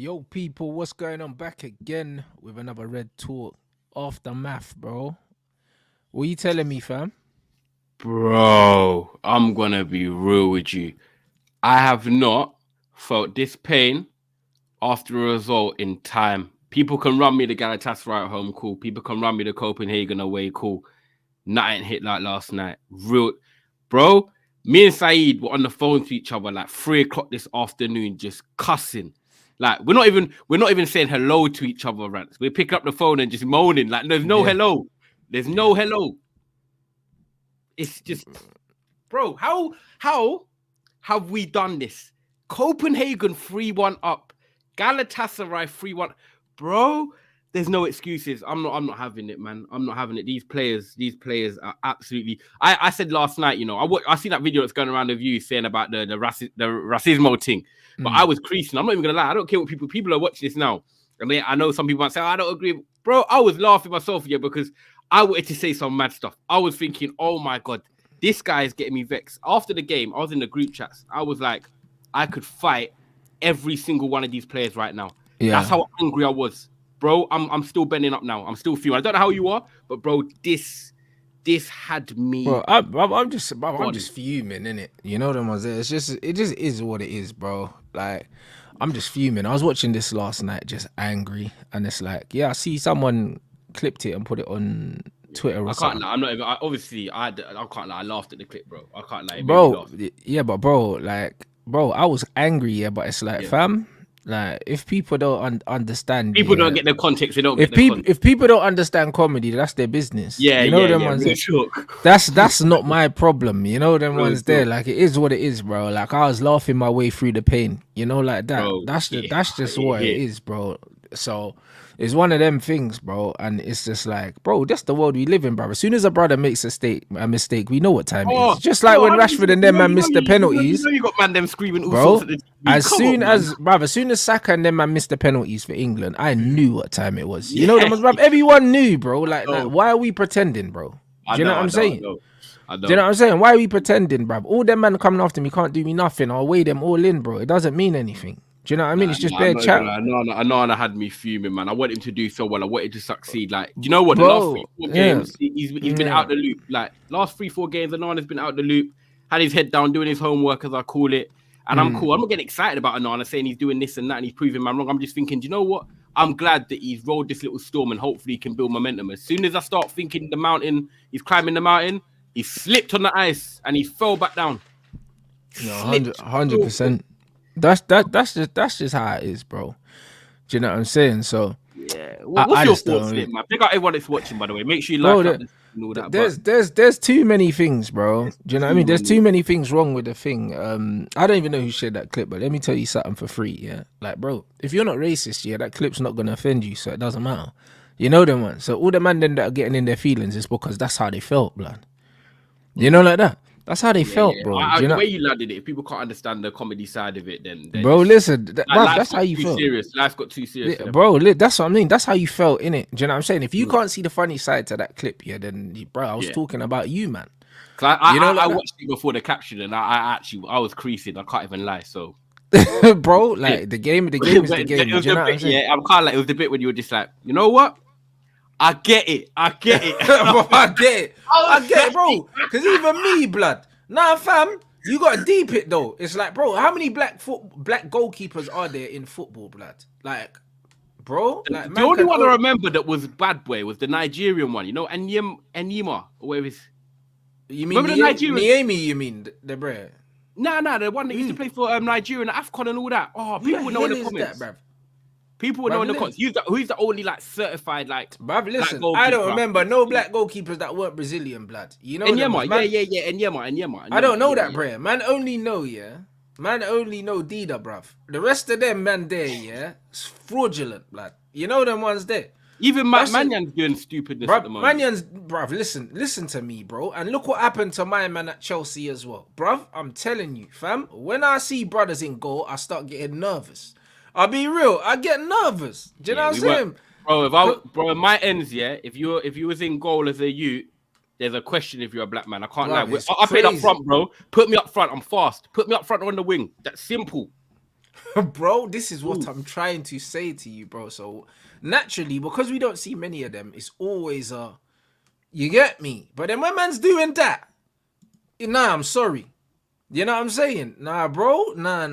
Yo, people, what's going on? Back again with another Red Talk after math, bro. What you telling me, fam? Bro, I'm gonna be real with you. I have not felt this pain after a result in time. People can run me the Galatasaray at home, cool. People can run me the Copenhagen away, cool. Nothing hit like last night. Real, bro. Me and Saeed were on the phone to each other like 3 o'clock this afternoon, just cussing. Like we're not even saying hello to each other, Rants. We're picking up the phone and just moaning. Like there's no hello. There's no hello. It's just, bro, how have we done this? Copenhagen 3-1 up, Galatasaray 3-1. Bro, there's no excuses. I'm not having it, man. I'm not having it. These players are absolutely. I said last night, you know, I seen that video that's going around the view saying about the racismo thing, but I was creasing. I'm not even gonna lie. I don't care what people are watching this now. I mean, I know some people might say, I don't agree, bro. I was laughing myself here because I wanted to say some mad stuff. I was thinking, oh my God, this guy is getting me vexed. After the game, I was in the group chats. I was like, I could fight every single one of these players right now. Yeah. That's how angry I was. Bro, I'm still bending up now. I'm still feeling. I don't know how you are, but bro, this had me. Bro, I'm just fuming, innit? You know what I'm saying? It just is what it is, bro. Like, I'm just fuming. I was watching this last night, just angry, and it's like, yeah, I see someone clipped it and put it on Twitter. I can't lie. I'm not even. I can't lie. I laughed at the clip, bro. I can't lie, bro. Yeah, but bro, I was angry, yeah, but it's like, fam. Like, if people don't understand, people don't get the context. They don't. If people don't understand comedy, that's their business. Yeah, you know them ones. That's not my problem. You know them ones there. Like, it is what it is, bro. Like, I was laughing my way through the pain. You know, like that. Bro, that's just what it is, bro. So it's one of them things, bro. And it's just like, bro, that's the world we live in, bro. As soon as a brother makes a mistake, we know what time it is. Just like when Rashford and them man missed the penalties. You got man them screaming all bro. Sorts of As soon as Saka and them man missed the penalties for England, I knew what time it was. You know them, bruv. Everyone knew, bro. Like, why are we pretending, bro? Do you know what I'm saying? Do you know what I'm saying? Why are we pretending, bruv? All them man coming after me can't do me nothing. I'll weigh them all in, bro. It doesn't mean anything. Do you know what I mean? It's just bare chat. I know, and I had me fuming, man. I want him to do so well. I wanted to succeed. Like, do you know what? The last 3-4 games, he's been out the loop. Like, last 3-4 games, Anana's been out the loop. Had his head down, doing his homework, as I call it. And I'm cool. I'm not getting excited about Anana saying he's doing this and that and he's proving man wrong. I'm just thinking, do you know what? I'm glad that he's rolled this little storm and hopefully he can build momentum. As soon as I start thinking he's climbing the mountain, he slipped on the ice and he fell back down. No, 100%. That's just how it is, bro. Do you know what I'm saying? So yeah, what's your thoughts, man? Pick out everyone that's watching, by the way. Make sure you like that. And all that, there's too many things, bro. Do you know what I mean? There's too many things wrong with the thing. I don't even know who shared that clip, but let me tell you something for free. Yeah, like, bro, if you're not racist, yeah, that clip's not gonna offend you, so it doesn't matter. You know them ones. So all the man then that are getting in their feelings is because that's how they felt, blood. You know, like that. That's how they felt, bro. The way you landed it, if people can't understand the comedy side of it, then bro, listen, that's how you felt. Life got too serious, yeah, bro. That's what I mean. That's how you felt, innit? Do you know what I'm saying? If you can't see the funny side to that clip, yeah, then bro, I was talking about you, man. I watched it before the caption, and I was creasing. I can't even lie. So, bro, like the game is the game. Do you know what I'm saying? Yeah, I'm kind of like, it was the bit when you were just like, you know what? I get it. Bro, I get it, bro. Because even me, blood. Nah, fam, you got to deep it though. It's like, bro, how many black goalkeepers are there in football, blood? Like, bro, like, the only one I remember that was bad boy was the Nigerian one. You know, Enyima, or whatever his. You mean remember the Nigerian? Niemi, you mean the bro? Nah, the one that used to play for Nigeria and AFCON and all that. Oh, people would know in the comments. That, people would know in the comments. Who's the only like certified like? Bruv, listen, I don't remember no black goalkeepers that weren't Brazilian, blood. You know, Enyima, Enyima. I don't know that, bruh. Man only know, Man only know Dida, bruv. The rest of them, man, there, it's fraudulent, blood. You know them ones there. Even Manyan's doing stupidness at the moment. Manyan's, bruv, listen to me, bro. And look what happened to my man at Chelsea as well. Bruv, I'm telling you, fam, when I see brothers in goal, I start getting nervous. I'll be real, I get nervous. Do you know what I'm saying? Bro, my ends, if you was in goal as a youth, there's a question if you're a black man. I can't lie. I played up front, bro. Put me up front, I'm fast. Put me up front on the wing. That's simple. Bro, this is what I'm trying to say to you, bro. So naturally, because we don't see many of them, it's always you get me. But then when man's doing that, nah, I'm sorry. You know what I'm saying? Nah, bro. Nah.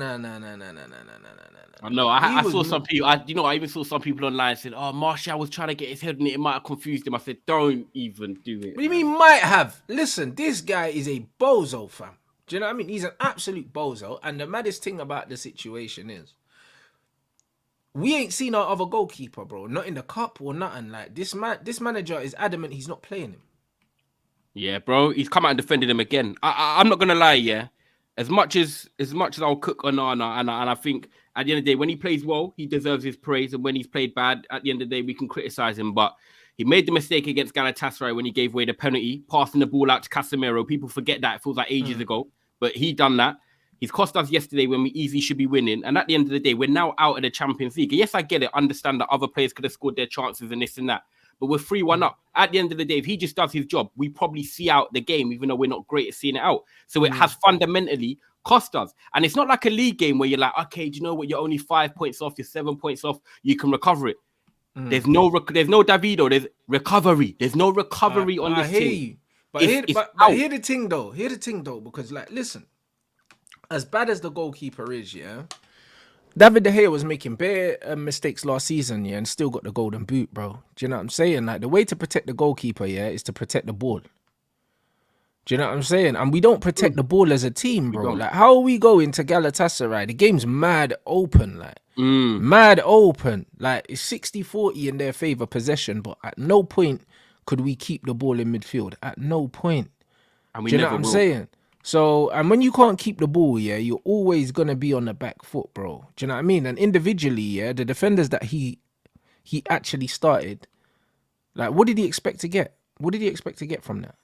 I know. I saw some people. I even saw some people online saying, "Oh, Martial was trying to get his head in it. It might have confused him." I said, "Don't even do it." What do you mean might have? Listen, this guy is a bozo, fam. Do you know what I mean? He's an absolute bozo. And the maddest thing about the situation is, we ain't seen our other goalkeeper, bro. Not in the cup or nothing. Like this manager is adamant he's not playing him. Yeah, bro. He's come out and defended him again. I'm not gonna lie, yeah. As much as I'll cook Onana, and I think at the end of the day, when he plays well, he deserves his praise, and when he's played bad, at the end of the day, we can criticize him. But he made the mistake against Galatasaray when he gave away the penalty, passing the ball out to Casemiro. People forget that. It feels like ages ago, but he done that. He's cost us yesterday when we easily should be winning. And at the end of the day, we're now out of the Champions League. Yes, I get it. Understand that other players could have scored their chances and this and that. But we're 3-1 up. At the end of the day, if he just does his job, we probably see out the game, even though we're not great at seeing it out. So it has fundamentally cost us. And it's not like a league game where you're like, okay, do you know what? You're only 5 points off, you're 7 points off, you can recover it. There's no Davido, there's recovery. There's no recovery on this team. But hear the thing though, because like, listen, as bad as the goalkeeper is, yeah, David De Gea was making bare mistakes last season, yeah, and still got the golden boot, bro. Do you know what I'm saying? Like, the way to protect the goalkeeper, yeah, is to protect the ball. Do you know what I'm saying? And we don't protect the ball as a team, bro. Like, how are we going to Galatasaray? The game's mad open, like, mad open. Like, it's 60-40 in their favour possession, but at no point could we keep the ball in midfield. At no point. And we Do you know what I'm saying? So, and when you can't keep the ball, yeah, you're always going to be on the back foot, bro. Do you know what I mean? And individually, yeah, the defenders that he actually started, like, what did he expect to get? What did he expect to get from that?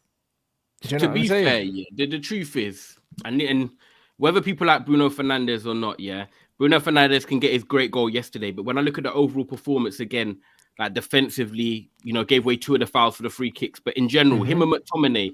Do you know to be fair, yeah, the truth is, and whether people like Bruno Fernandes or not, yeah, Bruno Fernandes can get his great goal yesterday. But when I look at the overall performance again, like defensively, you know, gave away 2 of the fouls for the free kicks. But in general, him and McTominay,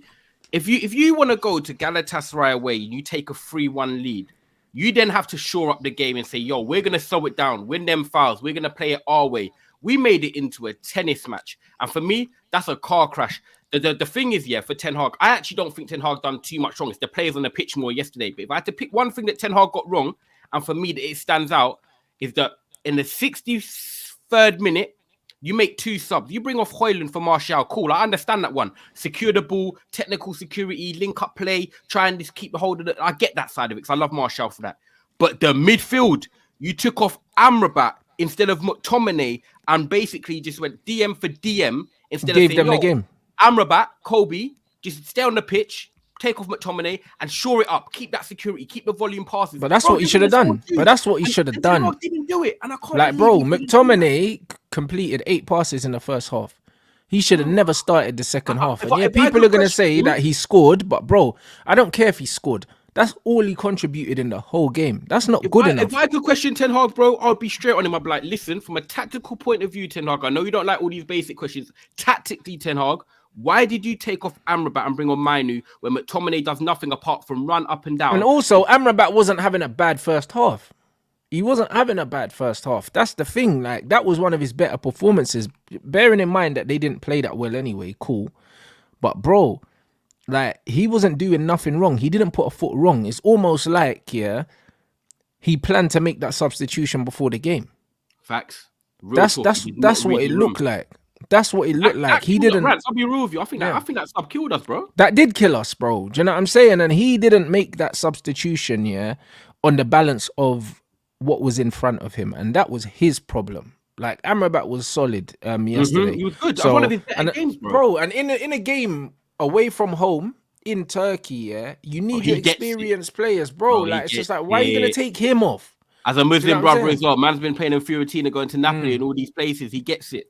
if you want to go to Galatasaray away and you take a 3-1 lead, you then have to shore up the game and say, yo, we're going to slow it down, win them fouls. We're going to play it our way. We made it into a tennis match. And for me, that's a car crash. The thing is, yeah, for Ten Hag, I actually don't think Ten Hag done too much wrong. It's the players on the pitch more yesterday. But if I had to pick one thing that Ten Hag got wrong, and for me that it stands out, is that in the 63rd minute, you make 2 subs. You bring off Højlund for Martial. Cool, I understand that one. Secure the ball, technical security, link up play, try and just keep the hold of it. I get that side of it because I love Martial for that. But the midfield, you took off Amrabat instead of McTominay and basically just went DM for DM instead Gave of saying, them the game. Amrabat, Kobe, just stay on the pitch, take off McTominay and shore it up. Keep that security, keep the volume passes. But that's what he should have done. But that's what he should have done. Didn't do it, and I can't. Like, bro, McTominay completed 8 passes in the first half. He should have never started the second half. And yeah, people are gonna say that he scored, but bro, I don't care if he scored. That's all he contributed in the whole game. That's not good enough. If I could question Ten Hag, bro, I'll be straight on him. I'd be like, listen, from a tactical point of view, Ten Hag, I know you don't like all these basic questions. Tactically, Ten Hag, why did you take off Amrabat and bring on Mainu when McTominay does nothing apart from run up and down? And also, Amrabat wasn't having a bad first half. He wasn't having a bad first half. That's the thing. Like, that was one of his better performances. Bearing in mind that they didn't play that well anyway, cool. But bro, like, he wasn't doing nothing wrong. He didn't put a foot wrong. It's almost like, yeah, he planned to make that substitution before the game. Facts. That's what it looked like. That's what it looked like. He didn't. Rants, I'll be real with you. I think that sub killed us, bro. That did kill us, bro. Do you know what I'm saying? And he didn't make that substitution, yeah, on the balance of what was in front of him, and that was his problem. Like, Amrabat was solid yesterday. He was good. So, one of his better games, bro. And in a game away from home in Turkey, yeah, you need your experienced players, bro. Like, it's just like, why are you gonna take him off? As a Muslim brother as well, man's been playing in Fiorentina, going to Napoli and all these places. He gets it.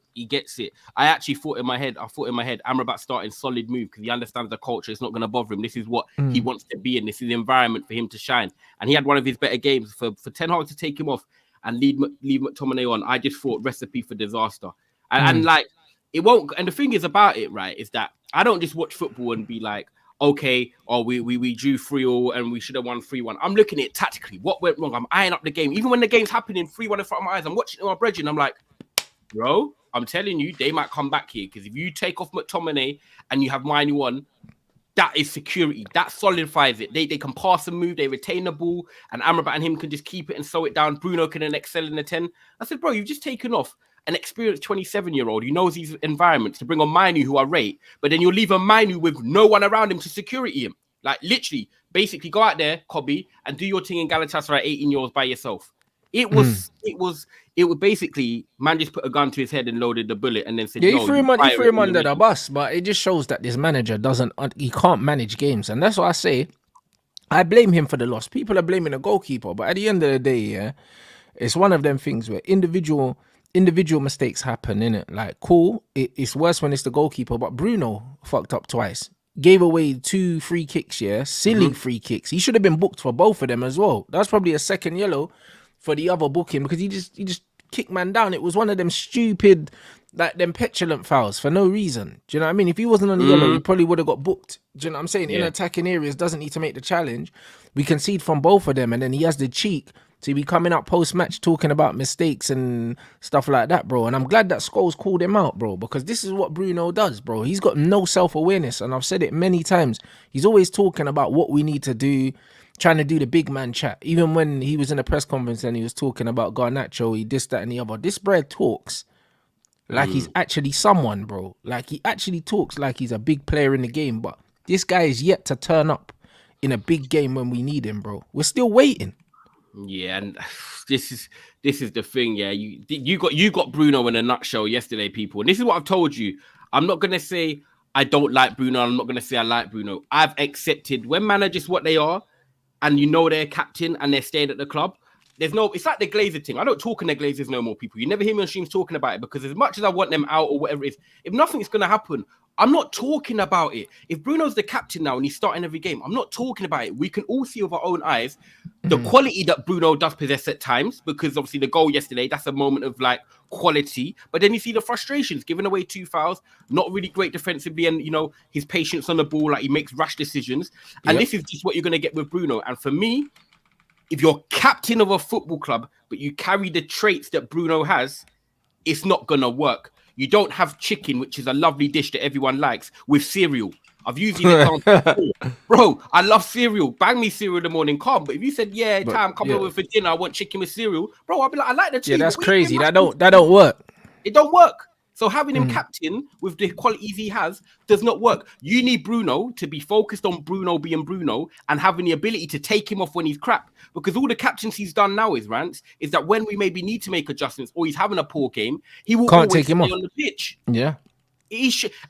I actually thought in my head, Amrabat starting solid move because he understands the culture. It's not going to bother him. This is what he wants to be in. This is the environment for him to shine. And he had one of his better games. For Ten Hag to take him off and leave McTominay on, I just thought recipe for disaster. And like, it won't. And the thing is about it, right, is that I don't just watch football and be like, okay, or we drew 3-3 and we should have won 3-1. I'm looking at it tactically. What went wrong? I'm eyeing up the game. Even when the game's happening 3-1 in front of my eyes, I'm watching it on my brethren. I'm like, bro, I'm telling you, they might come back here. Because if you take off McTominay and you have Miney on, that is security. That solidifies it. They can pass and move. They retain the ball. And Amrabat and him can just keep it and sew it down. Bruno can then excel in the 10. I said, bro, you've just taken off an experienced 27-year-old who knows these environments to bring on Mainu, who I rate. But then you'll leave a Mainu with no one around him to security him. Like, literally, basically go out there, Cobby, and do your thing in Galatasaray 18 years old by yourself. It was basically, man just put a gun to his head and loaded the bullet and then said, he threw him under the bus, but it just shows that this manager he can't manage games. And that's what I say. I blame him for the loss. People are blaming the goalkeeper, but at the end of the day, yeah, it's one of them things where individual mistakes happen, innit? Like, cool, it's worse when it's the goalkeeper, but Bruno fucked up twice. Gave away 2 free kicks, yeah? Silly free kicks. He should have been booked for both of them as well. That's probably a second yellow for the other booking because he just kicked man down. It was one of them stupid, like them petulant fouls for no reason. Do you know what I mean? If he wasn't on the yellow, he probably would have got booked. Do you know what I'm saying? In attacking areas, doesn't need to make the challenge. We concede from both of them, and then he has the cheek to be coming up post-match talking about mistakes and stuff like that, bro. And I'm glad that Scholes called him out, bro, because this is what Bruno does, bro. He's got no self-awareness, and I've said it many times. He's always talking about what we need to do, trying to do the big man chat. Even when he was in a press conference and he was talking about Garnacho, he this, that, and the other. This bread talks like he's actually someone, bro. Like, he actually talks like he's a big player in the game, but this guy is yet to turn up in a big game when we need him, bro. We're still waiting. Yeah, and this is the thing. Yeah, you got Bruno in a nutshell yesterday, people. And this is what I've told you. I'm not gonna say I don't like Bruno. I'm not gonna say I like Bruno. I've accepted when managers what they are, and you know they're captain and they're staying at the club. It's like the Glazer thing. I don't talk in the Glazers no more, people. You never hear me on streams talking about it because as much as I want them out or whatever it is, if nothing's gonna happen, I'm not talking about it. If Bruno's the captain now and he's starting every game, I'm not talking about it. We can all see with our own eyes the quality that Bruno does possess at times, because obviously the goal yesterday, that's a moment of like quality. But then you see the frustrations, giving away 2 fouls, not really great defensively, and you know, his patience on the ball, like he makes rash decisions. And this is just what you're going to get with Bruno. And for me, if you're captain of a football club, but you carry the traits that Bruno has, it's not going to work. You don't have chicken, which is a lovely dish that everyone likes, with cereal. I've used these examples before. Bro, I love cereal. Bang me cereal in the morning, calm. But if you said, come over for dinner, I want chicken with cereal, bro, I'll be like, I like the chicken. Yeah, that's crazy. That don't work. It don't work. So having him captain with the qualities he has does not work. You need Bruno to be focused on Bruno being Bruno and having the ability to take him off when he's crap. Because all the captains he's done now is that when we maybe need to make adjustments or he's having a poor game, he will can't always take him stay off on the pitch. Yeah.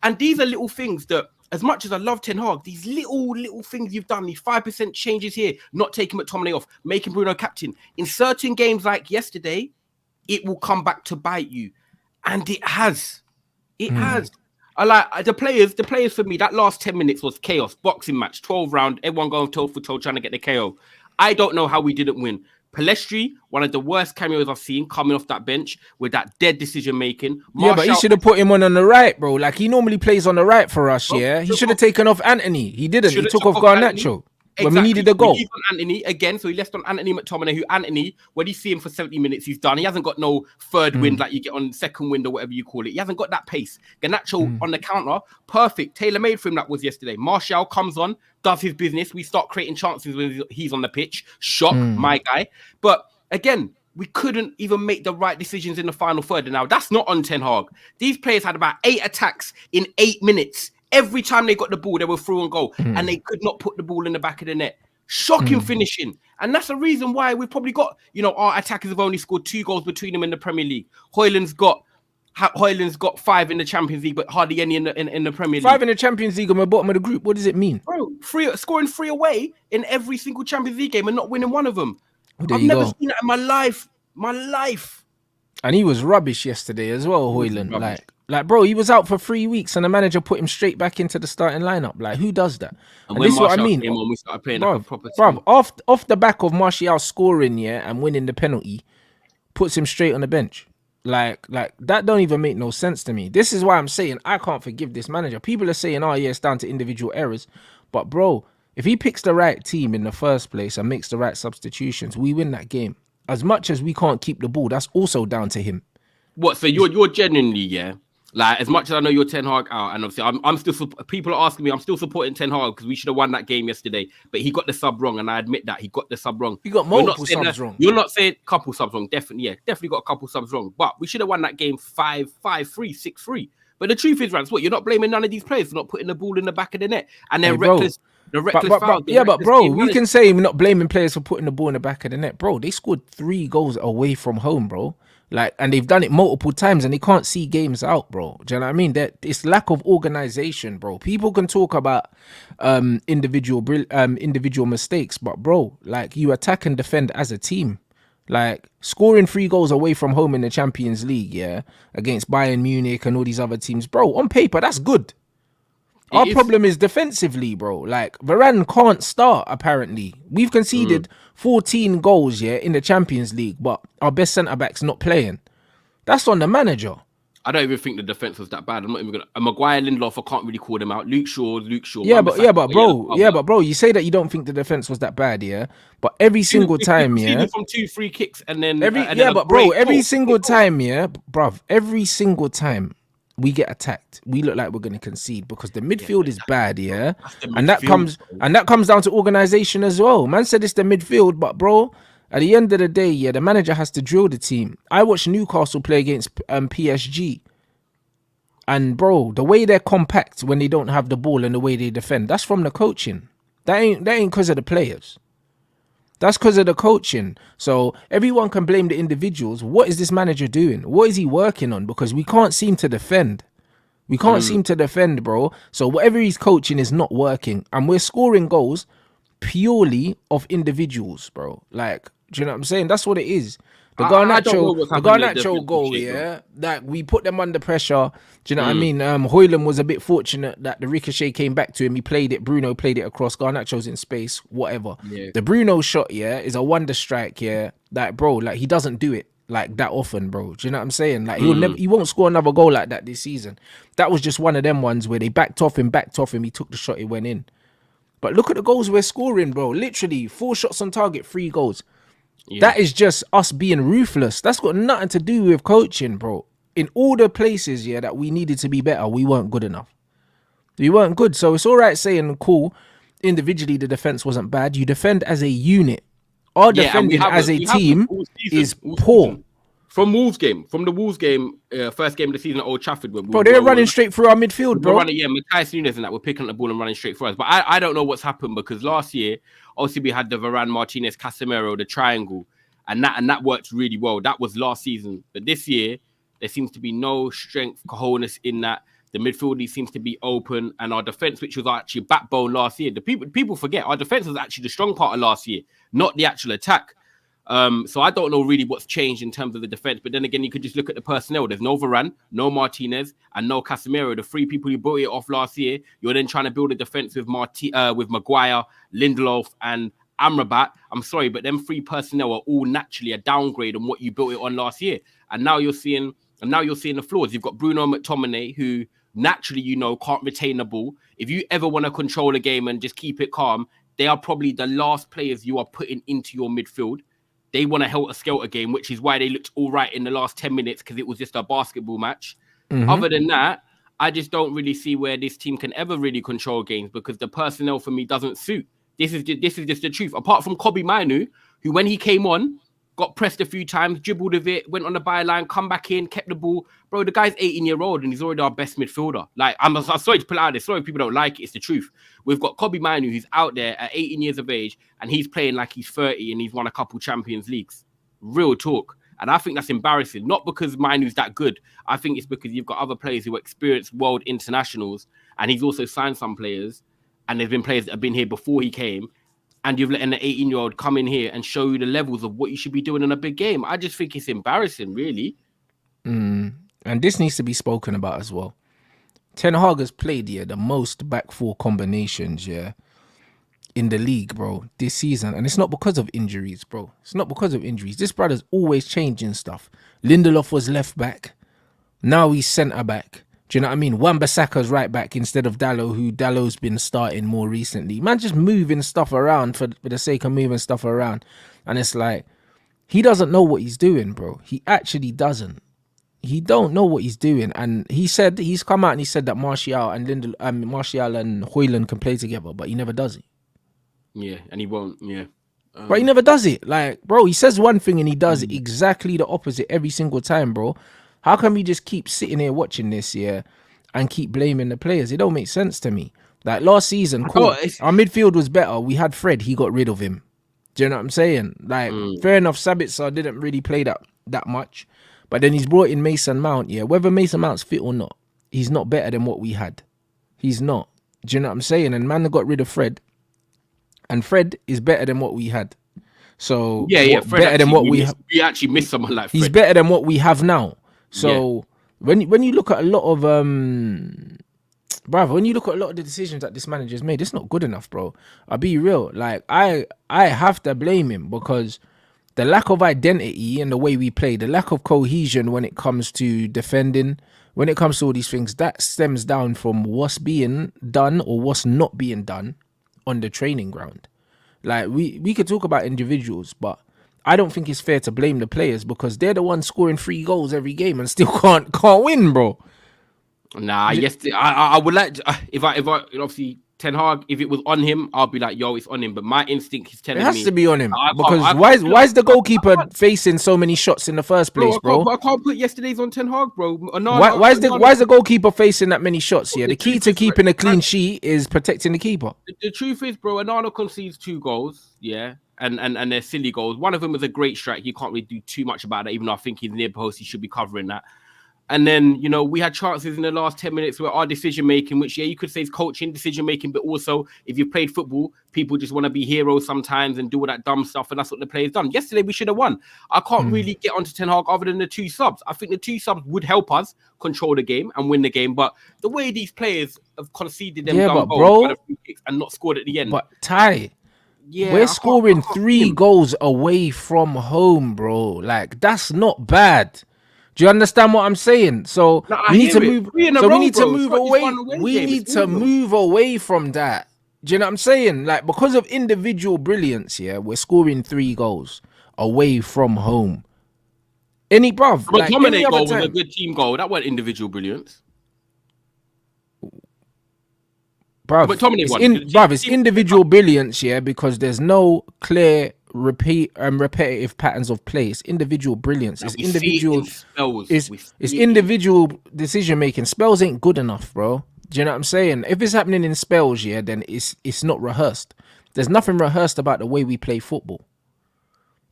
And these are little things that, as much as I love Ten Hag, these little things you've done, these 5% changes here, not taking McTominay off, making Bruno captain. In certain games like yesterday, it will come back to bite you. And it has. It has. I like the players for me, that last 10 minutes was chaos. Boxing match, 12 round, everyone going toe for toe trying to get the KO. I don't know how we didn't win. Palestri, one of the worst cameos I've seen coming off that bench with that dead decision making. Yeah, but he should have put him on the right, bro. Like, he normally plays on the right for us, yeah? He should have taken off Anthony. He didn't. He took off Garnacho. When we needed a goal. He's on Anthony again, so he left on Anthony McTominay, who Anthony, when you see him for 70 minutes, he's done. He hasn't got no third wind like you get on second wind or whatever you call it. He hasn't got that pace. Garnacho on the counter, perfect. Tailor-made for him, that was yesterday. Martial comes on, does his business. We start creating chances when he's on the pitch. Shock, my guy. But again, we couldn't even make the right decisions in the final third. And now that's not on Ten Hag. These players had about 8 attacks in 8 minutes. Every time they got the ball, they were through and goal, and they could not put the ball in the back of the net. Shocking finishing. And that's the reason why we've probably got, our attackers have only scored 2 goals between them in the Premier League. Hoyland's got 5 in the Champions League, but hardly any in the Premier League. 5 in the Champions League and we're bottom of the group. What does it mean? Bro, scoring 3 away in every single Champions League game and not winning one of them. I've never seen that in my life. And he was rubbish yesterday as well, Hoyland. Like, bro, he was out for 3 weeks and the manager put him straight back into the starting lineup. Like, who does that? And this is what I mean. When we started playing like a proper team. Off the back of Martial scoring, and winning the penalty, puts him straight on the bench. Like that don't even make no sense to me. This is why I'm saying I can't forgive this manager. People are saying, oh yeah, it's down to individual errors. But bro, if he picks the right team in the first place and makes the right substitutions, we win that game. As much as we can't keep the ball, that's also down to him. What? So you're genuinely, yeah. Like, as much as I know you're Ten Hag out, and obviously I'm still. People are asking me, I'm still supporting Ten Hag because we should have won that game yesterday. But he got the sub wrong, and I admit that he got the sub wrong. He got multiple subs wrong. You're not saying couple subs wrong, definitely, yeah, definitely got a couple subs wrong. But we should have won that game 5-3, 6-3. But the truth is, Rants, what, you're not blaming none of these players for not putting the ball in the back of the net, and they're reckless. The reckless foul. But bro, we can say we're not blaming players for putting the ball in the back of the net, bro. They scored 3 goals away from home, bro. Like, and they've done it multiple times, and they can't see games out, bro. Do you know what I mean? It's lack of organization, bro. People can talk about individual mistakes, but bro, like, you attack and defend as a team. Like, scoring 3 goals away from home in the Champions League, yeah, against Bayern Munich and all these other teams, bro. On paper, that's good. Our problem is defensively, bro. Like, Varane can't start, apparently. We've conceded 14 goals, yeah, in the Champions League, but our best centre-back's not playing. That's on the manager. I don't even think the defence was that bad. I'm not even going to... Maguire, Lindelof, I can't really call them out. Luke Shaw. Yeah, but bro, you say that you don't think the defence was that bad, yeah? But every single time, yeah? From 2 free kicks and then... every single time, yeah? Bruv, every single time we get attacked, we look like we're going to concede because the midfield is bad, yeah? And that comes down to organisation as well. Man said it's the midfield, but bro, at the end of the day, yeah, the manager has to drill the team. I watched Newcastle play against PSG. And bro, the way they're compact when they don't have the ball and the way they defend, that's from the coaching. That ain't because of the players. That's because of the coaching. So everyone can blame the individuals. What is this manager doing? What is he working on? Because we can't seem to defend. We can't seem to defend, bro. So whatever he's coaching is not working. And we're scoring goals purely of individuals, bro. Like, do you know what I'm saying? That's what it is. The Garnacho goal, yeah, that we put them under pressure. Do you know what I mean? Højlund was a bit fortunate that the ricochet came back to him. He played it. Bruno played it across. Garnacho's in space, whatever. Yeah. The Bruno shot, yeah, is a wonder strike, yeah. Like, bro, like, he doesn't do it like that often, bro. Do you know what I'm saying? Like, he won't score another goal like that this season. That was just one of them ones where they backed off him. He took the shot, it went in. But look at the goals we're scoring, bro. Literally 4 shots on target, 3 goals. Yeah. That is just us being ruthless. That's got nothing to do with coaching, bro. In all the places, yeah, that we needed to be better, we weren't good enough. We weren't good. So it's all right saying, cool, individually the defense wasn't bad. You defend as a unit. Our defending as a team is poor. From the Wolves game, first game of the season at Old Trafford. Bro, they were running straight through our midfield, bro. Matthias Nunes and that were picking up the ball and running straight for us. But I don't know what's happened because last year, obviously, we had the Varane, Martinez, Casemiro, the triangle, and that worked really well. That was last season. But this year, there seems to be no strength, cojones in that. The midfield seems to be open, and our defense, which was actually backbone last year, the people forget our defense was actually the strong part of last year, not the actual attack. So I don't know really what's changed in terms of the defense. But then again, you could just look at the personnel. There's no Varane, no Martinez, and no Casemiro. The 3 people you built it off last year. You're then trying to build a defense with Maguire, Lindelof, and Amrabat. I'm sorry, but them 3 personnel are all naturally a downgrade on what you built it on last year. And now you're seeing the flaws. You've got Bruno McTominay, who naturally, can't retain the ball. If you ever want to control a game and just keep it calm, they are probably the last players you are putting into your midfield. They want a helter-skelter game, which is why they looked all right in the last 10 minutes because it was just a basketball match. Other than that, I just don't really see where this team can ever really control games because the personnel for me doesn't suit. This is just the truth. Apart from Kobbie Mainoo, who when he came on, got pressed a few times, dribbled with it, went on the byline, come back in, kept the ball. Bro, the guy's 18-year-old and he's already our best midfielder. Like, I'm sorry to pull out this. Sorry if people don't like it. It's the truth. We've got Kobbie Mainoo, who's out there at 18 years of age, and he's playing like he's 30 and he's won a couple Champions Leagues. Real talk. And I think that's embarrassing. Not because Mainoo's that good. I think it's because you've got other players who are experienced world internationals, and he's also signed some players, and there's been players that have been here before he came, and you've let an 18-year-old come in here and show you the levels of what you should be doing in a big game. I just think it's embarrassing, really. And this needs to be spoken about as well. Ten Hag has played the most back 4 combinations, in the league, bro, this season. And it's not because of injuries, bro. It's not because of injuries. This brother's always changing stuff. Lindelof was left back. Now he's centre back. Do you know what I mean? Wan-Bissaka's right back instead of Dalot, who Dalot's been starting more recently. Man, just moving stuff around for the sake of moving stuff around. And it's like, he doesn't know what he's doing, bro. He actually doesn't. He don't know what he's doing. And he's come out and he said that Martial and Højlund can play together, but he never does it. Yeah, and he won't, yeah. But he never does it. Like, bro, he says one thing and he does exactly the opposite every single time, bro. How can we just keep sitting here watching this, and keep blaming the players? It don't make sense to me. Like, last season, cool, our midfield was better. We had Fred. He got rid of him. Do you know what I'm saying? Like, fair enough, Sabitzer didn't really play that much. But then he's brought in Mason Mount, Whether Mason Mount's fit or not, he's not better than what we had. He's not. Do you know what I'm saying? And man got rid of Fred. And Fred is better than what we had. So, Fred better than what we actually missed someone like Fred. He's better than what we have now. So when you look at a lot of when you look at a lot of the decisions that this manager's made, it's not good enough, bro. I'll be real. Like, I have to blame him because the lack of identity in the way we play, the lack of cohesion when it comes to defending, when it comes to all these things, that stems down from what's being done or what's not being done on the training ground. Like, we could talk about individuals, but I don't think it's fair to blame the players because they're the ones scoring 3 goals every game and still can't win, bro. Nah, I would like to, if I obviously Ten Hag, if it was on him, I'll be like, yo, it's on him. But my instinct is telling me it has to be on him because why is the goalkeeper facing so many shots in the first place, bro? I can't put yesterday's on Ten Hag, bro. Why is the goalkeeper facing that many shots here? The key to keeping a clean sheet is protecting the keeper. The truth is, bro, Onana concedes 2 goals, and they're silly goals. One of them was a great strike. You can't really do too much about that, even though I think he's near post. He should be covering that. And then, we had chances in the last 10 minutes where our decision-making, which, you could say is coaching, decision-making, but also if you've played football, people just want to be heroes sometimes and do all that dumb stuff, and that's what the players done. Yesterday, we should have won. I can't really get onto Ten Hag other than the 2 subs. I think the 2 subs would help us control the game and win the game, but the way these players have conceded them dumb goals and not scored at the end. But, Ty, we're scoring 3 goals away from home, bro. Like, that's not bad. Do you understand what I'm saying? So we need to move. So we need to move away. We need to move away from that. Do you know what I'm saying? Like, because of individual brilliance, we're scoring 3 goals away from home. But McTominay goal was a good team goal. That wasn't individual brilliance. It's individual brilliance, because there's no clear repetitive patterns of play. It's individual brilliance. It's individual. It's individual decision making. Spells ain't good enough, bro. Do you know what I'm saying? If it's happening in spells, then it's not rehearsed. There's nothing rehearsed about the way we play football.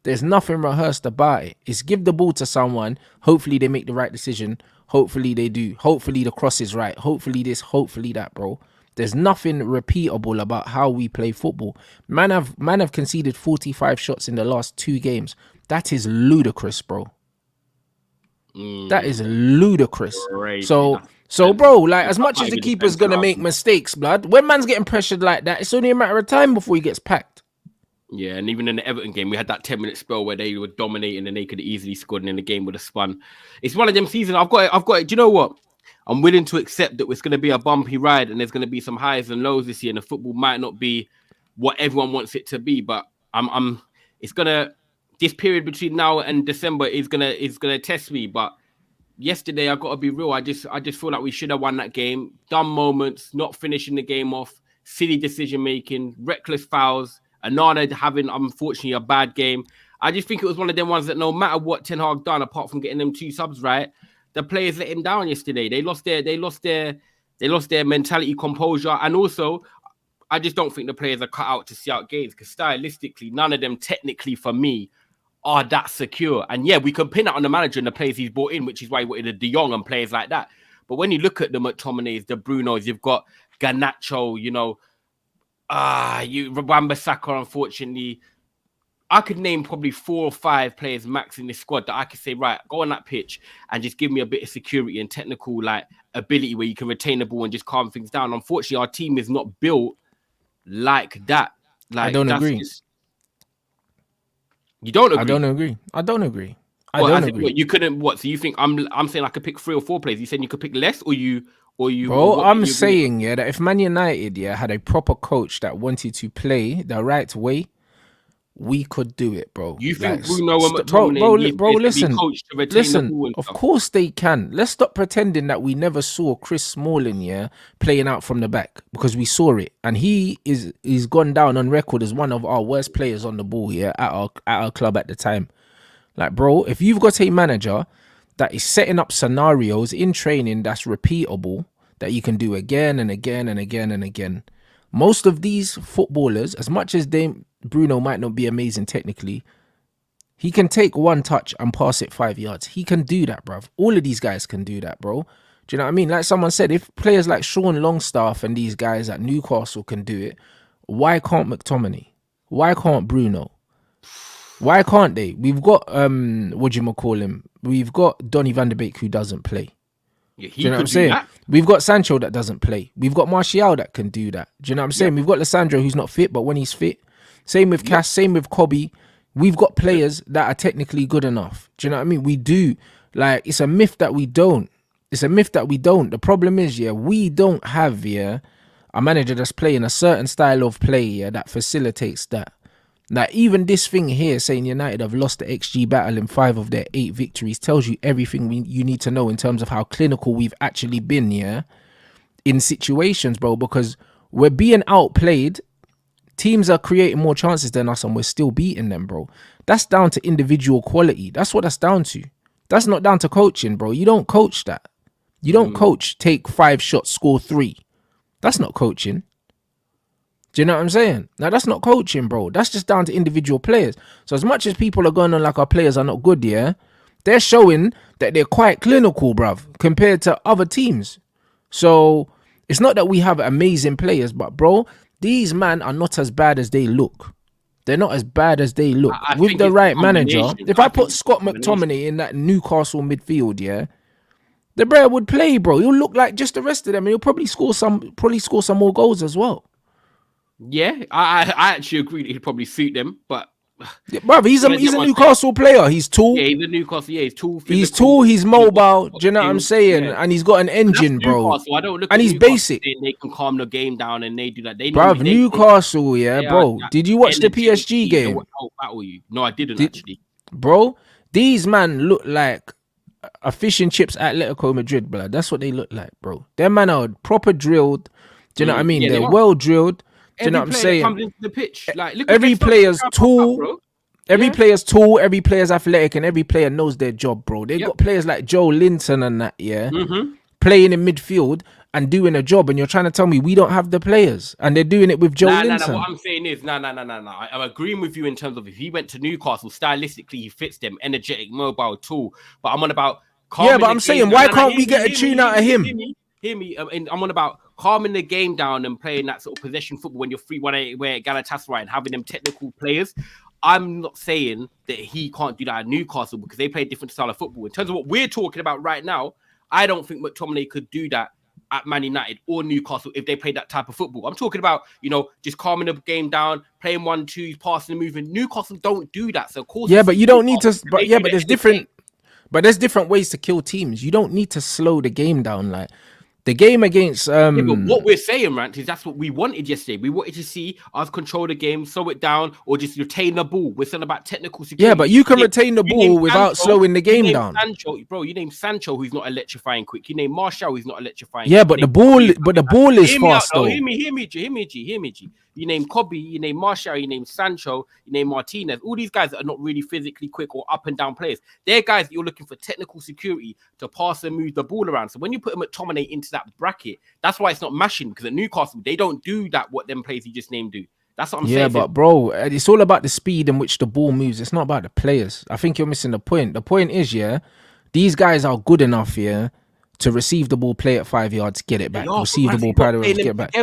There's nothing rehearsed about it. It's give the ball to someone. Hopefully they make the right decision. Hopefully they do. Hopefully the cross is right. Hopefully this. Hopefully that, bro. There's nothing repeatable about how we play football. Man have conceded 45 shots in the last 2 games. That is ludicrous, bro. That is ludicrous. Crazy. So, bro, like, as much as the keeper's gonna make mistakes, blood, when man's getting pressured like that, it's only a matter of time before he gets packed. Yeah, and even in the Everton game, we had that 10-minute spell where they were dominating and they could have easily scored, and then the game would have spun. It's one of them seasons. I've got it. Do you know what? I'm willing to accept that it's going to be a bumpy ride and there's going to be some highs and lows this year, and the football might not be what everyone wants it to be. But this period between now and December is gonna test me. But yesterday, I got to be real. I just feel like we should have won that game. Dumb moments, not finishing the game off, silly decision making, reckless fouls. Onana having, unfortunately, a bad game. I just think it was one of them ones that no matter what Ten Hag done, apart from getting them 2 subs right, the players let him down yesterday. They lost their mentality, composure, and also I just don't think the players are cut out to see out games because stylistically, none of them technically for me are that secure. And we can pin it on the manager and the players he's brought in, which is why he wanted a De Jong and players like that. But when you look at the McTominays, the Brunos, you've got Garnacho, Wan-Bissaka, unfortunately. I could name probably 4 or 5 players max in this squad that I could say, right, go on that pitch and just give me a bit of security and technical ability where you can retain the ball and just calm things down. Unfortunately, our team is not built like that. I don't agree. You don't agree? I don't agree. I don't agree. What, you couldn't what? So you think I'm saying I could pick 3 or 4 players? You saying you could pick less, or you Bro, I'm saying that if Man United had a proper coach that wanted to play the right way, we could do it, bro. You think Bruno and McTominay bro, listen, be coached to retain the ball and of stuff? course they can. Let's stop pretending that we never saw Chris Smalling playing out from the back, because we saw it, and he's gone down on record as one of our worst players on the ball at our club at the time. Like, bro, if you've got a manager that is setting up scenarios in training that's repeatable, that you can do again and again and again and again. Most of these footballers, as much as Bruno might not be amazing technically, he can take one touch and pass it 5 yards. He can do that, bruv. All of these guys can do that, bro. Do you know what I mean? Like someone said, if players like Sean Longstaff and these guys at Newcastle can do it, why can't McTominay? Why can't Bruno? Why can't they? We've got We've got Donny van de Beek, who doesn't play. Yeah, do you know what I'm saying? We've got Sancho that doesn't play. We've got Martial that can do that. Do you know what I'm saying? We've got Lissandro, who's not fit, but when he's fit, same with Cass, same with Kobe. We've got players that are technically good enough. Do you know what I mean? We do. Like, it's a myth that we don't. It's a myth that we don't. The problem is, we don't have a manager that's playing a certain style of play that facilitates that. Like, even this thing here saying United have lost the XG battle in 5 of their 8 victories tells you everything you need to know in terms of how clinical we've actually been, in situations, bro, because we're being outplayed. Teams are creating more chances than us and we're still beating them, bro. That's down to individual quality. That's what that's down to. That's not down to coaching, bro. You don't coach that. You don't coach, take 5 shots, score 3. That's not coaching. Do you know what I'm saying? Now, that's not coaching, bro. That's just down to individual players. So as much as people are going on like our players are not good, they're showing that they're quite clinical, bruv, compared to other teams. So it's not that we have amazing players, but, bro, these men are not as bad as they look. They're not as bad as they look. With the right manager, if I put Scott McTominay in that Newcastle midfield, the bro would play, bro. He'll look like just the rest of them, and he'll probably score some more goals as well. Yeah, I actually agree that he'd probably suit them, but bruv, he's a Newcastle player. He's tall. Yeah, he's a Newcastle. Yeah, he's tall. He's tall. He's mobile. Do you know what I'm saying? Yeah. And he's got an engine, bro. I don't look. And he's basic. They can calm the game down, and they do that. Bruv, Newcastle, bro. Did you watch the PSG game? No, I didn't actually. Bro, these man look like a fish and chips Atletico Madrid, bro. That's what they look like, bro. Their man are proper drilled. Do you know what I mean? They're well drilled. Do you know what I'm saying? Comes into the pitch. Like, look, every player's tall. Every player's tall. Every player's athletic, and every player knows their job, bro. They got players like Joe Linton and that, playing in midfield and doing a job. And you're trying to tell me we don't have the players, and they're doing it with Joe Linton. What I'm saying is, no. I'm agreeing with you in terms of if he went to Newcastle, stylistically he fits them, energetic, mobile, tall. But I'm on about. But I'm saying, why can't we get a tune out of him? Hear me. I'm on about calming the game down and playing that sort of possession football when you're 3-1 where Galatasaray and having them technical players. I'm not saying that he can't do that at Newcastle because they play a different style of football. In terms of what we're talking about right now, I don't think McTominay could do that at Man United or Newcastle if they play that type of football. I'm talking about, just calming the game down, playing 1-2, passing and moving. Newcastle don't do that. So of course, but you don't need to. But there's different. But there's different ways to kill teams. You don't need to slow the game down. Like the game against. But what we're saying, Rant, is that's what we wanted yesterday. We wanted to see us control the game, slow it down, or just retain the ball. We're saying about technical security. Yeah, but you can retain the ball without slowing the game down. You name Sancho, who's not electrifying quick. You name Martial, who's not electrifying. Yeah, but the ball is fast though. Hear me, G. You name Kobe, you name Martial, you name Sancho, you name Martinez. All these guys that are not really physically quick or up and down players. They're guys that you're looking for technical security to pass and move the ball around. So when you put McTominay into that bracket, that's why it's not mashing, because at Newcastle, they don't do that, what them players you just named do. That's what I'm saying. Yeah, but bro, it's all about the speed in which the ball moves. It's not about the players. I think you're missing the point. The point is, these guys are good enough, to receive the ball, play at 5 yards, get it back. Receive the ball, get it back.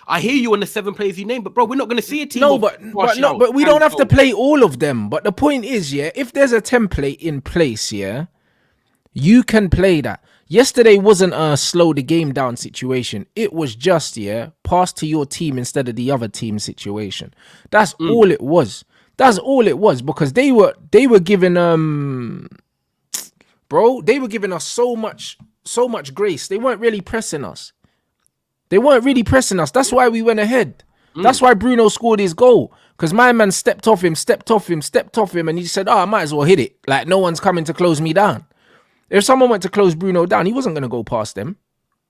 I hear you on the 7 players you name, but bro, we're not going to see a team. No, but we don't have to play all of them. But the point is, if there's a template in place, you can play that. Yesterday wasn't a slow the game down situation. It was just, pass to your team instead of the other team situation. That's all it was. That's all it was, because they were giving bro. They were giving us so much grace. They weren't really pressing us. That's why we went ahead. That's why Bruno scored his goal. Because my man stepped off him, and he said, I might as well hit it. Like, no one's coming to close me down. If someone went to close Bruno down, he wasn't going to go past them.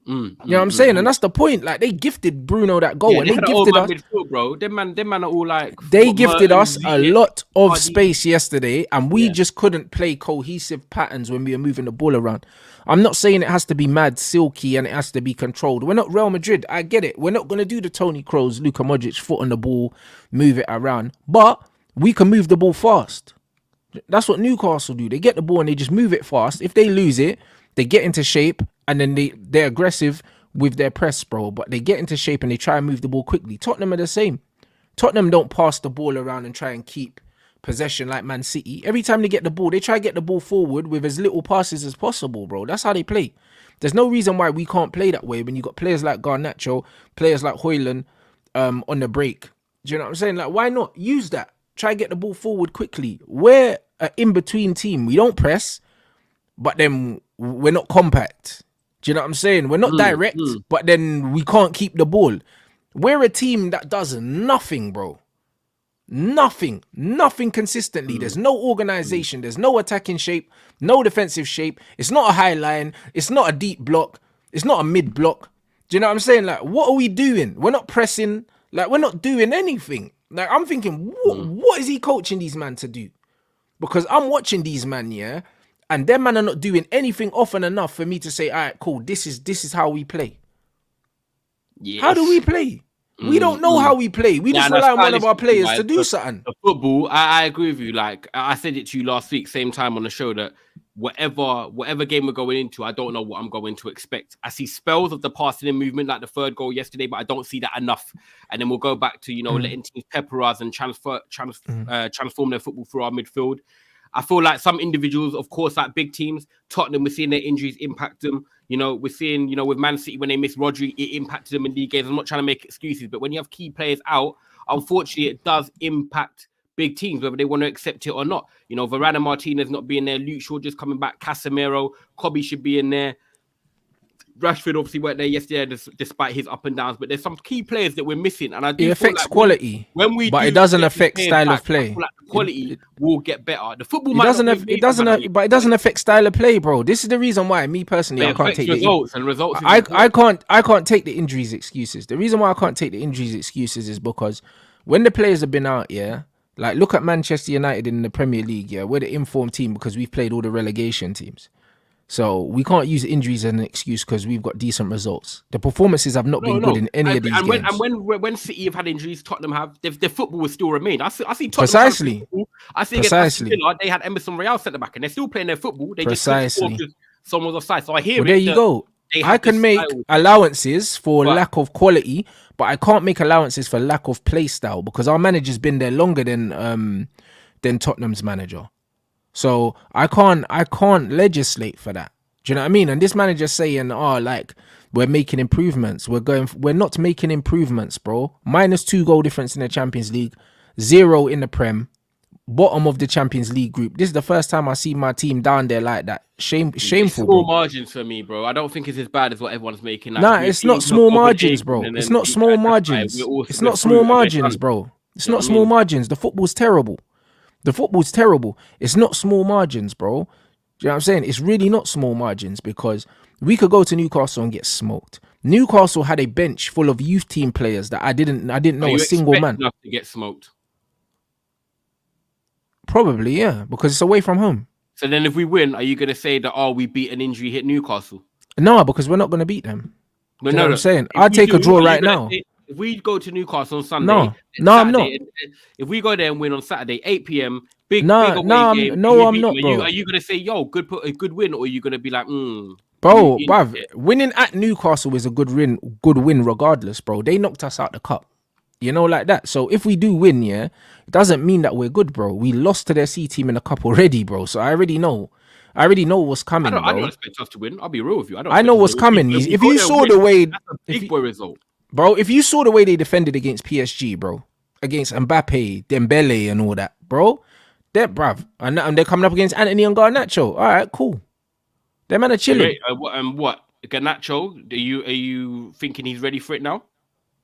You know what I'm saying? And that's the point. Like, they gifted Bruno that goal. And they gifted us. Midfield, bro. Them man are all like... They gifted us a lot of space yesterday, and we just couldn't play cohesive patterns when we were moving the ball around. I'm not saying it has to be mad, silky, and it has to be controlled. We're not Real Madrid. I get it. We're not going to do the Toni Kroos, Luka Modric, foot on the ball, move it around. But we can move the ball fast. That's what Newcastle do. They get the ball and they just move it fast. If they lose it, they get into shape, and then they're aggressive with their press, bro. But they get into shape and they try and move the ball quickly. Tottenham are the same. Tottenham don't pass the ball around and try and keep possession like Man City. Every time they get the ball, they try to get the ball forward with as little passes as possible, bro. That's how they play. There's no reason why we can't play that way when you got players like Garnacho, players like Højlund on the break. Do you know what I'm saying? Like, why not use that? Try to get the ball forward quickly. We're an in-between team. We don't press, but then we're not compact. Do you know what I'm saying? We're not direct, but then we can't keep the ball. We're a team that does nothing, bro. Nothing consistently. There's no organization. There's no attacking shape, no defensive shape. It's not a high line. It's not a deep block. It's not a mid block. Do you know what I'm saying? Like, what are we doing? We're not pressing. Like, we're not doing anything. Like, I'm thinking, what is he coaching these men to do? Because I'm watching these men, yeah, and them men are not doing anything often enough for me to say, all right, cool, this is how we play. Yes. How do we play? We don't know how we play. We just rely on one of our players to do something. The football, I agree with you. Like, I said it to you last week, same time on the show, that whatever game we're going into, I don't know what I'm going to expect. I see spells of the passing and movement, like the third goal yesterday, but I don't see that enough. And then we'll go back to, letting teams pepper us and transform their football through our midfield. I feel like some individuals, of course, like big teams, Tottenham, we're seeing their injuries impact them. We're seeing, with Man City, when they missed Rodri, it impacted them in league games. I'm not trying to make excuses, but when you have key players out, unfortunately, it does impact big teams, whether they want to accept it or not. Varane and Martinez not being there, Luke Shaw just coming back, Casemiro, Kobe should be in there. Rashford obviously weren't there yesterday, despite his up and downs, but there's some key players that we're missing, and I do. It affects quality, but it doesn't affect style of play. Like the quality will get better. The football it doesn't affect style of play, bro. This is the reason why me personally I can't take results. I can't take the injuries excuses. The reason why I can't take the injuries excuses is because when the players have been out, yeah, like look at Manchester United in the Premier League, yeah, we're the informed team because we've played all the relegation teams. So we can't use injuries as an excuse because we've got decent results. The performances have not been good in any of these games. And when City have had injuries, Tottenham have, their football will still remain. I see Tottenham. Precisely. I see against Villa, they had Emerson Royale centre back, and they're still playing their football. They just someone was offside. So I hear. Well, there you go. I can make allowances for lack of quality, but I can't make allowances for lack of play style because our manager's been there longer than Tottenham's manager. So I can't legislate for that. Do you know what I mean? And this manager's saying, like we're making improvements. We're not making improvements, bro. -2 goal difference in the Champions League, 0 in the Prem, bottom of the Champions League group. This is the first time I see my team down there like that. Shameful. Small margins for me, bro. I don't think it's as bad as what everyone's making. Like, it's not small margins, bro. It's not small margins. It's not small margins, bro. It's not small margins. The football's terrible. It's not small margins, bro. Do you know what I'm saying? It's really not small margins because we could go to Newcastle and get smoked. Newcastle had a bench full of youth team players that I didn't know a single man. Enough to get smoked? Probably, yeah, because it's away from home. So then if we win, are you going to say that, we beat an injury hit Newcastle? No, because we're not going to beat them. But no, what I'm saying? I'd take a draw right now. If we go to Newcastle on Sunday, I'm not. If we go there and win on Saturday, 8 p.m, big I'm not, bro. Are you going to say, good win, or are you going to be like, Bro, bruv, winning at Newcastle is a good win regardless, bro. They knocked us out the cup. Like that. So if we do win, yeah, it doesn't mean that we're good, bro. We lost to their C team in the cup already, bro. So I already know what's coming, I don't expect us to win. I'll be real with you. I know what's coming. If you saw the way... That's a big boy result. Bro, if you saw the way they defended against PSG, bro, against Mbappe, Dembele and all that, bro, bruv, and they're coming up against Anthony and Garnacho. All right, cool. Them man are chilling. What? Garnacho? Are you thinking he's ready for it now?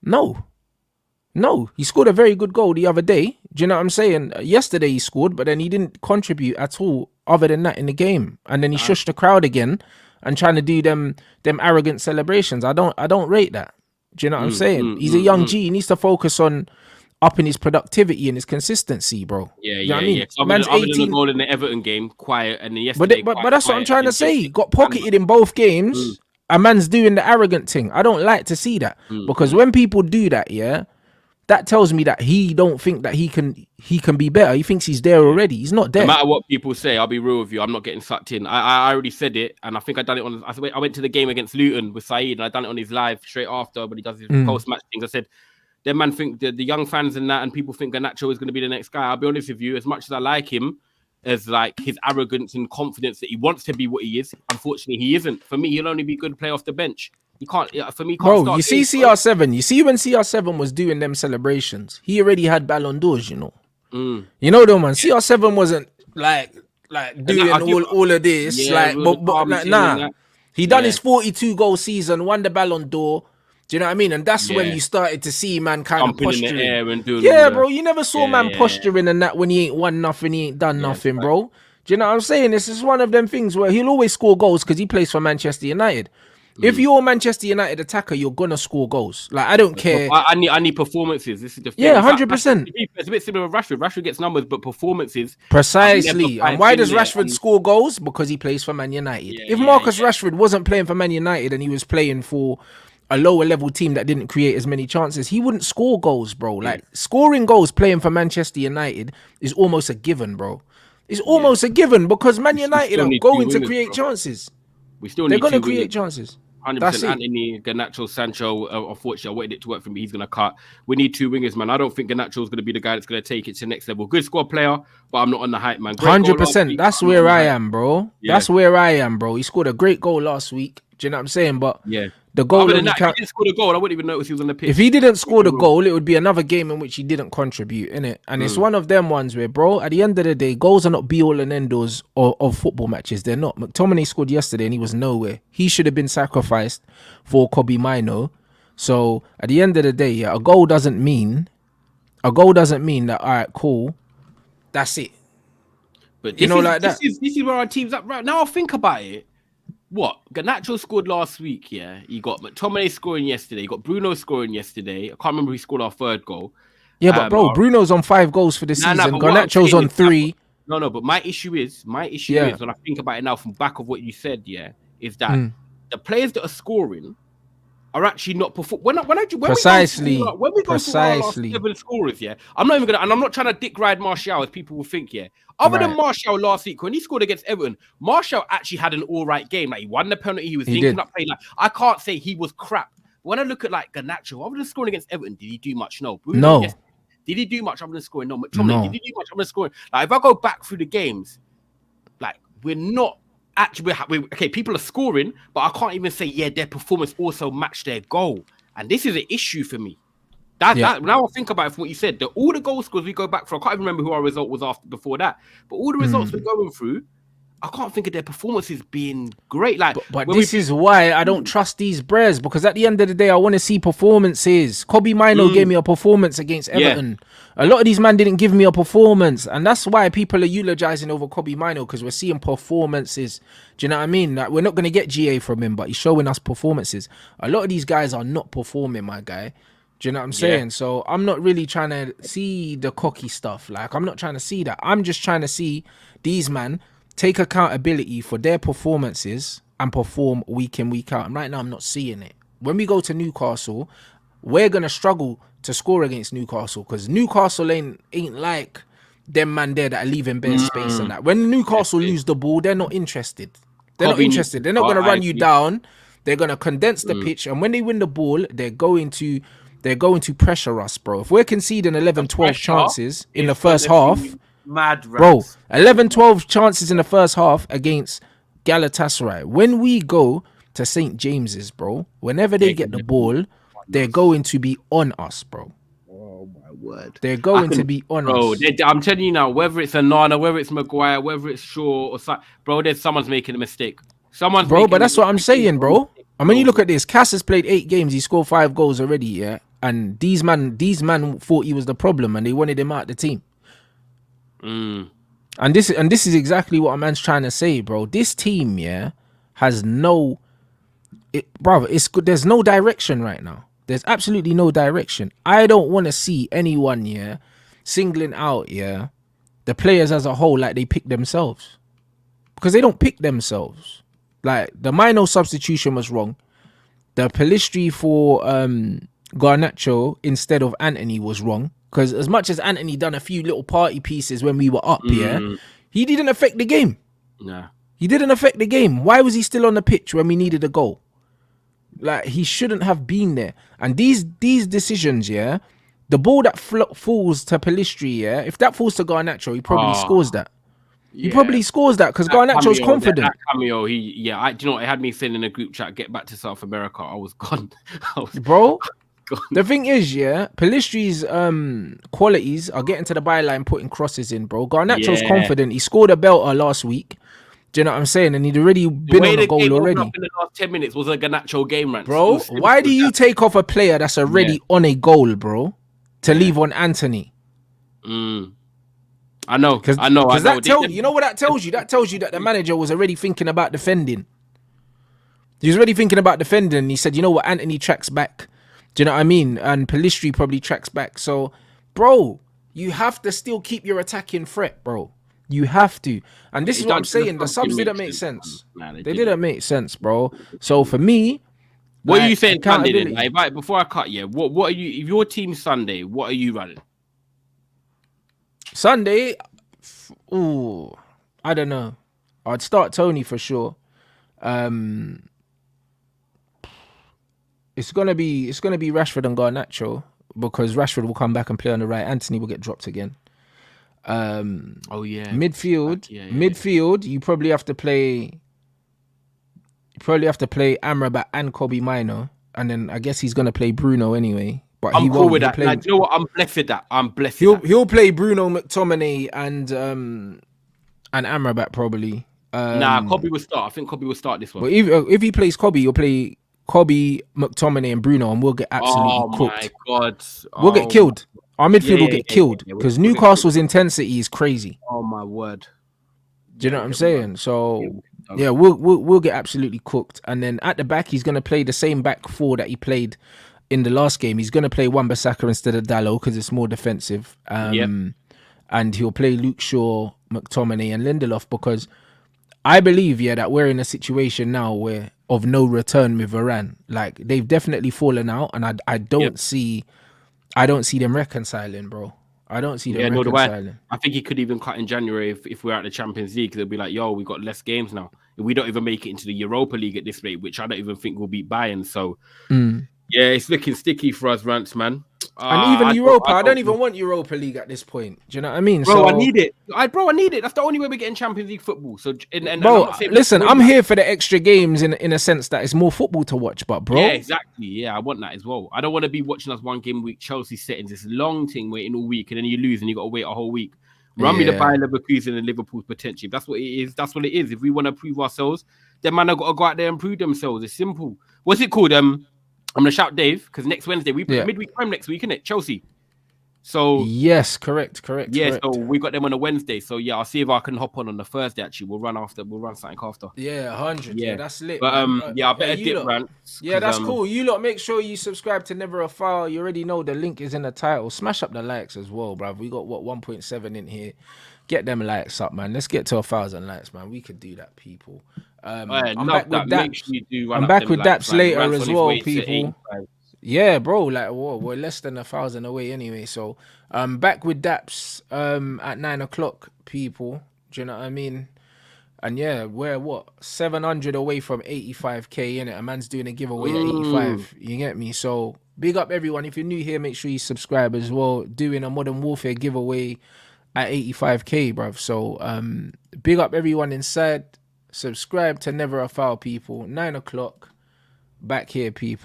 No, he scored a very good goal the other day. Do you know what I'm saying? Yesterday he scored, but then he didn't contribute at all other than that in the game. And then he shushed the crowd again and trying to do them arrogant celebrations. I don't rate that. Do you know what I'm saying? He's a young G. He needs to focus on upping his productivity and his consistency, bro. Yeah, you know what I mean? Man's 18 goal in the Everton game, quiet, and then yesterday. But that's what I'm trying to say. Got pocketed in both games. A man's doing the arrogant thing. I don't like to see that because when people do that, that tells me that he don't think that he can be better. He thinks he's there already. He's not there. No matter what people say, I'll be real with you. I'm not getting sucked in. I already said it, and I think I done it on. I went to the game against Luton with Saeed, and I done it on his live straight after. But he does his post-match things. I said, "Them man think the young fans and that, and people think Garnacho is going to be the next guy." I'll be honest with you. As much as I like him, as like his arrogance and confidence that he wants to be what he is, unfortunately, he isn't. For me, he'll only be good to play off the bench. You can't, for me, can't bro, you see CR7, you see when CR7 was doing them celebrations, he already had Ballon d'Ors, you know. You know them, man. CR7 wasn't like doing all of this. Nah. He done his 42-goal season, won the Ballon d'Or. Do you know what I mean? And that's when you started to see man kind of posturing. In the air and doing bro, you never saw man posturing and that when he ain't won nothing, he ain't done nothing, bro. Do you know what I'm saying? This is one of them things where he'll always score goals because he plays for Manchester United. If you're a Manchester United attacker, you're gonna score goals. Like I don't care. I need performances. This is the thing. 100%. It's a bit similar with Rashford. Rashford gets numbers, but performances. Precisely. And why does Rashford score goals? Because he plays for Man United. If Marcus Rashford wasn't playing for Man United and he was playing for a lower level team that didn't create as many chances, he wouldn't score goals, bro. Like scoring goals playing for Manchester United is almost a given, bro. It's almost a given because Man United are going to create chances. They're going to create chances. 100%. Anthony, Garnacho, Sancho. Unfortunately, I wanted it to work for me. He's going to cut. We need two wingers, man. I don't think Garnacho is going to be the guy that's going to take it to the next level. Good squad player, but I'm not on the hype, man. 100%. That's where I am, bro. That's where I am, bro. He scored a great goal last week. Do you know what I'm saying? But the goal. Other than that, if he didn't score the goal, I wouldn't even notice he was on the pitch. If he didn't score the goal, it would be another game in which he didn't contribute, innit? And it's one of them ones where, bro, at the end of the day, goals are not be all and end alls of football matches. They're not. McTominay scored yesterday and he was nowhere. He should have been sacrificed for Kobe Mino. So at the end of the day, a goal doesn't mean that, all right, cool, that's it. But this is where our team's at right now. I'll think about it. What? Garnacho scored last week, You got McTominay scoring yesterday. You got Bruno scoring yesterday. I can't remember who scored our third goal. Yeah, but bro, Bruno's on 5 goals for the season. Garnacho's on 3. No, but my issue is when I think about it now from back of what you said, is that the players that are scoring are actually not performing. When we go through our last 7 scorers, I'm not even gonna, and I'm not trying to dick ride Martial as people will think, Other than Martial last week, when he scored against Everton, Martial actually had an all right game. Like he won the penalty, he was thinking up play. Like I can't say he was crap. When I look at like Garnacho, other than scoring against Everton, did he do much? No. Bruno, no. Did he do much other than scoring? No. McTominay, did he do much other than scoring? Like if I go back through the games, like we're not. Actually, okay, people are scoring, but I can't even say, their performance also matched their goal. And this is an issue for me. That now I think about it from what you said, all the goal scores we go back for, I can't even remember who our result was after before that, but all the results we're going through, I can't think of their performances being great. Like, but this is why I don't trust these Brez, because at the end of the day, I want to see performances. Kobe Mino gave me a performance against Everton. A lot of these men didn't give me a performance, and that's why people are eulogizing over Kobe Mino, because we're seeing performances. Do you know what I mean? Like, we're not going to get GA from him, but he's showing us performances. A lot of these guys are not performing, my guy. Do you know what I'm saying? So I'm not really trying to see the cocky stuff. Like, I'm not trying to see that. I'm just trying to see these men take accountability for their performances and perform week in, week out. And right now, I'm not seeing it. When we go to Newcastle, we're going to struggle to score against Newcastle, because Newcastle ain't like them man there that are leaving bare space and that. When Newcastle lose the ball, they're not interested. They're not interested. They're not going to run you down. They're going to condense the pitch. And when they win the ball, they're going to pressure us, bro. If we're conceding 11, 12 chances in the first half, bro, 11, 12 chances in the first half against Galatasaray. When we go to St. James's, bro, whenever they get the ball, they're going to be on us, bro. Oh, my word. They're going to be on us. I'm telling you now, whether it's Onana, whether it's Maguire, whether it's Shaw, or bro, someone's making a mistake. Someone's bro. But that's what I'm making saying, bro. I mean, you look at this. Cass has played 8 games. He scored 5 goals already. Yeah, and these man thought he was the problem, and they wanted him out of the team. And this is exactly what a man's trying to say, bro. This team, yeah, has no, brother. It's good. There's no direction right now. There's absolutely no direction. I don't want to see anyone, yeah, singling out, yeah, the players as a whole like they pick themselves, because they don't pick themselves. Like the Mino substitution was wrong. The Pelistri for Garnacho instead of Anthony was wrong. Because as much as Anthony done a few little party pieces when we were up, yeah, he didn't affect the game. Nah. He didn't affect the game. Why was he still on the pitch when we needed a goal? Like, he shouldn't have been there. And these decisions, yeah, the ball that falls to Pelistri, yeah, if that falls to Garnacho, he probably scores that. He probably scores that because Garnacho's confident. That cameo, do you know what? It had me saying in a group chat, get back to South America. I was gone. Bro, the thing is, yeah, Pelistri's qualities are getting to the byline, putting crosses in, bro. Garnacho's confident. He scored a belter last week. Do you know what I'm saying? And he'd already been on a goal already. In the last 10 minutes was a Garnacho game, Rants. Bro, why do you take off a player that's already on a goal, bro, to leave on Anthony? I know. Because that tells you know what that tells you? That tells you that the manager was already thinking about defending. He was already thinking about defending. And he said, you know what, Anthony tracks back. Do you know what I mean? And Pelistri probably tracks back. So, bro, you have to still keep your attacking threat, bro. You have to. And this is what I'm saying. The subs didn't make sense. They didn't make sense, bro. So for me, what are you saying Sunday then? Like, before I cut you, what are you, if your team's Sunday, what are you running? Sunday, I don't know. I'd start Tony for sure. It's gonna be Rashford and Garnacho, because Rashford will come back and play on the right. Anthony will get dropped again. Midfield, you probably have to play Amrabat and Kobe Mino, and then I guess he's gonna play Bruno anyway. But I'm cool with that. Like, you know what? I'm blessed with that. He'll play Bruno, McTominay, and Amrabat probably. Kobe will start. I think Kobe will start this one. But if he plays Kobe, you'll play Kobe, McTominay, and Bruno, and we'll get absolutely cooked. Oh my God! We'll get killed. Our midfield will get killed because Newcastle's intensity is crazy. Oh my word! Do you know what I'm saying? So yeah, we'll get absolutely cooked. And then at the back, he's gonna play the same back four that he played in the last game. He's gonna play Wan-Bissaka instead of Dalot because it's more defensive. And he'll play Luke Shaw, McTominay, and Lindelof, because I believe that we're in a situation now where of no return with Varane. Like, they've definitely fallen out, and I don't see them reconciling, bro. I don't see them reconciling. I think he could even cut in January if we're at the Champions League. They'll be like, yo, we've got less games now. If we don't even make it into the Europa League at this rate, which I don't even think we'll beat Bayern. So, yeah, it's looking sticky for us, Rants, man. And even Europa, I don't even want Europa League at this point. Do you know what I mean? Bro, I need it. I need it. That's the only way we're getting Champions League football. So, bro, listen, I'm here for the extra games in a sense that it's more football to watch. But, bro, yeah, exactly. Yeah, I want that as well. I don't want to be watching us one game a week Chelsea settings, this long thing waiting all week, and then you lose and you got to wait a whole week. Run me the Bayern Leverkusen and Liverpool's potential. That's what it is. That's what it is. If we want to prove ourselves, then man, I've got to go out there and prove themselves. It's simple. What's it called? I'm gonna shout Dave because next Wednesday we play midweek prime next week, isn't it? Chelsea. So yes, correct. Yeah, so we got them on a Wednesday. So yeah, I'll see if I can hop on the Thursday. Actually, we'll run something after. Yeah, 100. Yeah, that's lit. But I better dip Rants. Yeah, that's cool. You lot, make sure you subscribe to Never a Foul. You already know the link is in the title. Smash up the likes as well, bruv. We got 1.7 in here. Get them likes up, man. Let's get to 1,000 likes, man. We could do that, people. I'm back with Daps later as well, people. Yeah, bro, like, whoa, we're less than 1,000 away anyway. So back with Daps at 9 o'clock, people. Do you know what I mean? And yeah, we're 700 away from 85k, innit? A man's doing a giveaway at 85. You get me? So big up everyone. If you're new here, make sure you subscribe as well. Doing a Modern Warfare giveaway at 85k, bruv. So big up everyone inside. Subscribe to Never a Foul, people. 9 o'clock. Back here, people.